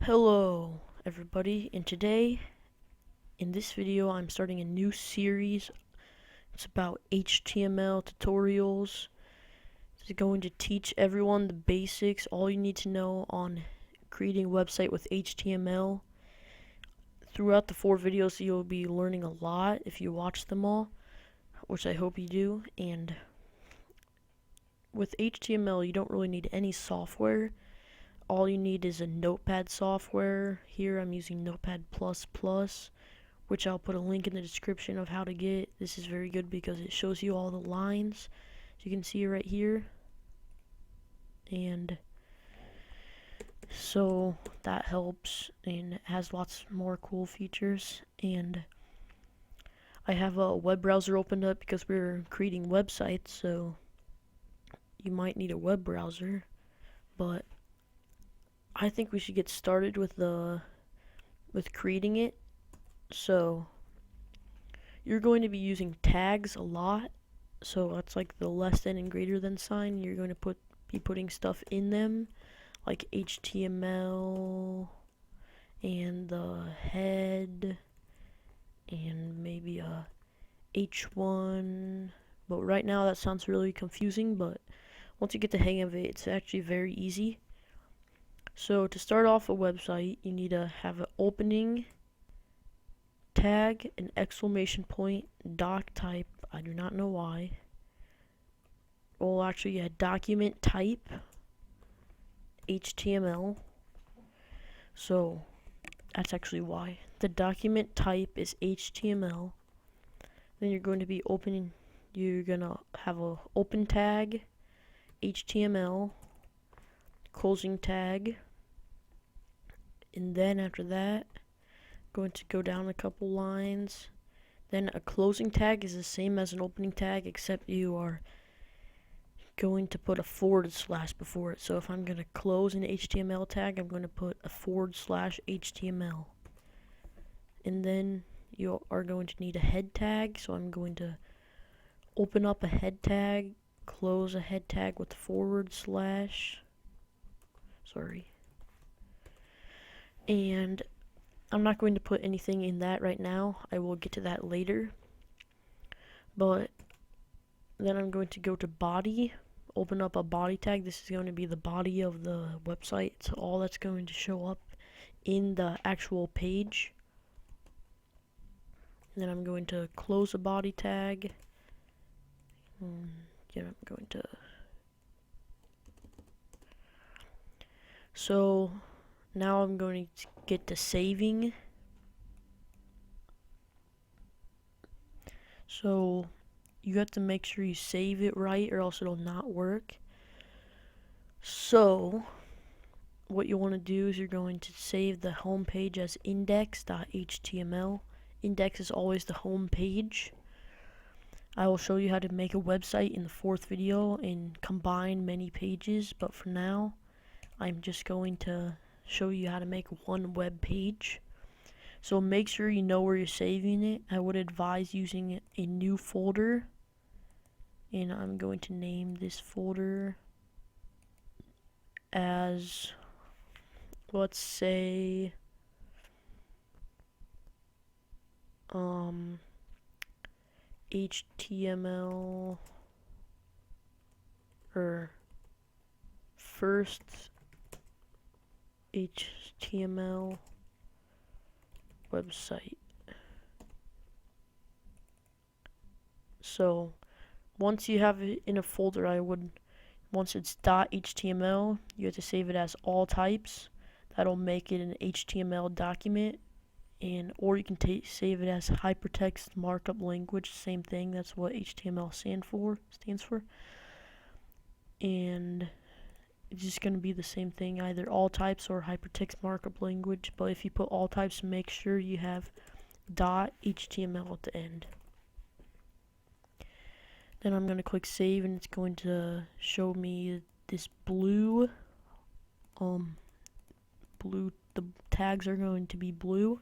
Hello everybody, and today in this video I'm starting a new series. It's about HTML tutorials. It's going to teach everyone the basics, all you need to know on creating a website with HTML. Throughout the 4 videos you'll be learning a lot if you watch them all, which I hope you do. And with HTML you don't really need any software. All you need is a Notepad software. Here I'm using Notepad++, which I'll put a link in the description of how to get. This is very good because it shows you all the lines. So you can see it right here. And so that helps, and it has lots more cool features. And I have a web browser opened up because we're creating websites, so you might need a web browser. But I think we should get started with creating it. So you're going to be using tags a lot. So that's like the less than and greater than sign. You're going to be putting stuff in them, like HTML and the head and maybe a H1. But right now that sounds really confusing, but once you get the hang of it, it's actually very easy. So to start off a website, you need to have an opening tag, an exclamation point, doc type, I do not know why. Well, actually, yeah, document type, HTML. So that's actually why. The document type is HTML. Then you're going to be you're going to have a open tag, HTML, closing tag, and then after that, going to go down a couple lines. Then a closing tag is the same as an opening tag, except you are going to put a forward slash before it. So if I'm going to close an HTML tag, I'm going to put a /HTML. And then you are going to need a head tag, so I'm going to open up a head tag, close a head tag with /. Sorry. And I'm not going to put anything in that right now. I will get to that later. But then I'm going to go to body, open up a body tag. This is going to be the body of the website. It's all that's going to show up in the actual page. And then I'm going to close a body tag. I'm going to... So now I'm going to get to saving. So you have to make sure you save it right or else it'll not work. So what you want to do is you're going to save the home page as index.html. Index is always the home page. I will show you how to make a website in the 4th video and combine many pages, but for now I'm just going to show you how to make one web page. So make sure you know where you're saving it. I would advise using a new folder, and I'm going to name this folder as, let's say, HTML or first HTML website. So once you have it in a folder, once it's .html, you have to save it as all types. That'll make it an HTML document, or you can save it as hypertext markup language. Same thing. That's what HTML stands for. And it's just going to be the same thing, either all types or hypertext markup language. But if you put all types, make sure you have .html at the end. Then I'm going to click save, and it's going to show me this blue. The tags are going to be blue.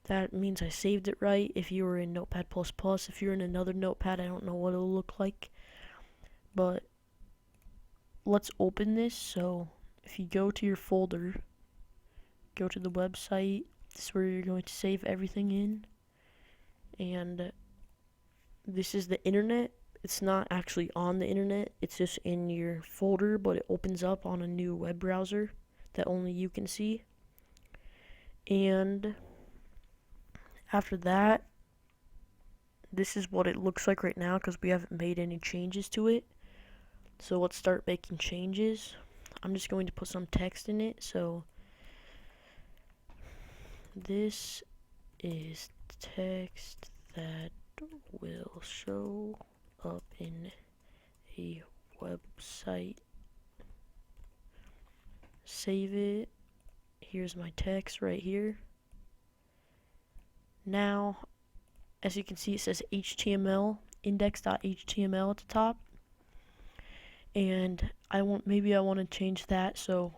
That means I saved it right. If you were in Notepad++, if you're in another Notepad, I don't know what it'll look like. But let's open this. So if you go to your folder, go to the website. This is where you're going to save everything in. And this is the internet. It's not actually on the internet, it's just in your folder, but it opens up on a new web browser that only you can see. And after that, this is what it looks like right now because we haven't made any changes to it. So let's start making changes. I'm just going to put some text in it. So this is text that will show up in a website. Save it. Here's my text right here. Now, as you can see, it says HTML, index.html at the top. And maybe I want to change that so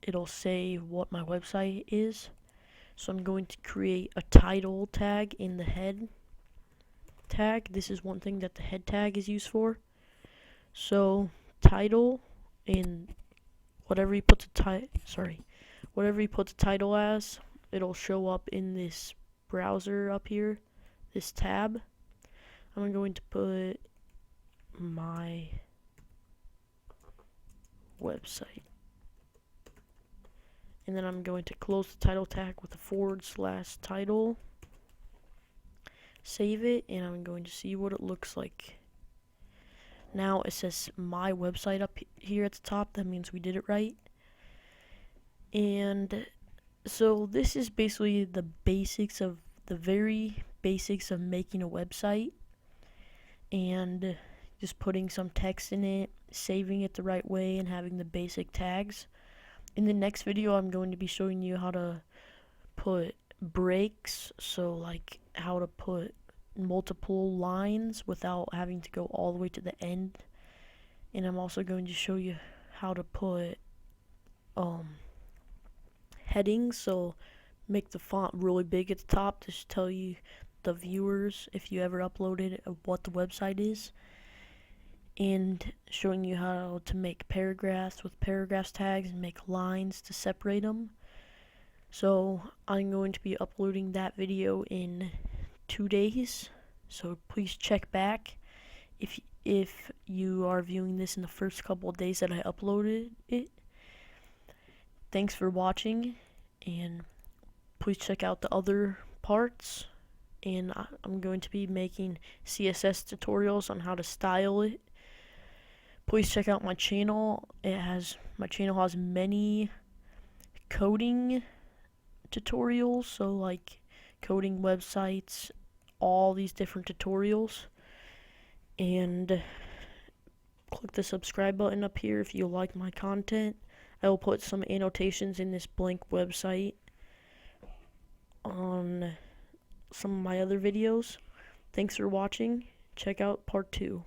it'll say what my website is. So I'm going to create a title tag in the head tag. This is one thing that the head tag is used for. So title, and whatever you put the title as, it'll show up in this browser up here, this tab. I'm going to put my website. And then I'm going to close the title tag with a / title. Save it, and I'm going to see what it looks like. Now it says my website up here at the top. That means we did it right. And so this is basically the very basics of making a website, and just putting some text in it, saving it the right way, and having the basic tags. In the next video, I'm going to be showing you how to put breaks, so like how to put multiple lines without having to go all the way to the end. And I'm also going to show you how to put headings, so make the font really big at the top to tell you, the viewers, if you ever uploaded it, what the website is. And showing you how to make paragraphs with paragraphs tags and make lines to separate them. So I'm going to be uploading that video in 2 days, so please check back if you are viewing this in the first couple of days that I uploaded it. Thanks for watching, and please check out the other parts. And I'm going to be making CSS tutorials on how to style it. Please check out my channel. My channel has many coding tutorials, so like coding websites, all these different tutorials. And click the subscribe button up here if you like my content. I will put some annotations in this blank website on some of my other videos. Thanks for watching. Check out part 2.